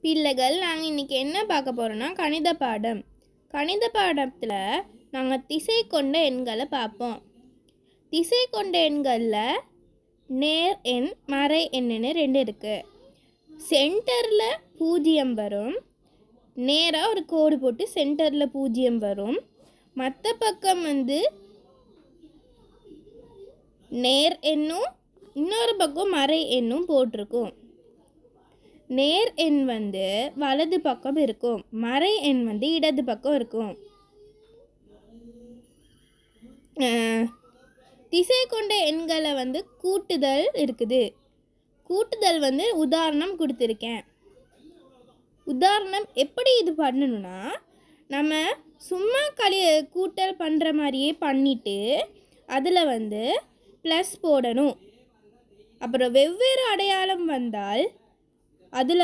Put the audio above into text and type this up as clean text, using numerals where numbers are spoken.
பிள்ளைகள் நாங்கள் இன்றைக்கி என்ன பார்க்க போகிறோன்னா கணித பாடம். கணித பாடத்தில் நாங்கள் திசை கொண்ட எண்களை பார்ப்போம். திசை கொண்ட எண்களில் நேர் எண் மறை எண்ணுன்னு 2 இருக்குது. சென்டரில் 0 வரும். நேராக ஒரு கோடு போட்டு சென்டரில் 0 வரும். மற்ற பக்கம் நேர் எண்ணும் இன்னொரு பக்கம் மறை எண்ணும் போட்டிருக்கும். நேர் எண் வலது பக்கம் இருக்கும், மறை எண் இடது பக்கம் இருக்கும். திசை கொண்ட எண்களை கூட்டுதல் இருக்குது. கூட்டுதல் உதாரணம் கொடுத்துருக்கேன். உதாரணம் எப்படி இது பண்ணணும்னா, நம்ம சும்மா கூட்டல் பண்ணுற மாதிரியே பண்ணிவிட்டு அதில் ப்ளஸ் போடணும். அப்புறம் வெவ்வேறு அடையாளம் வந்தால் அதில்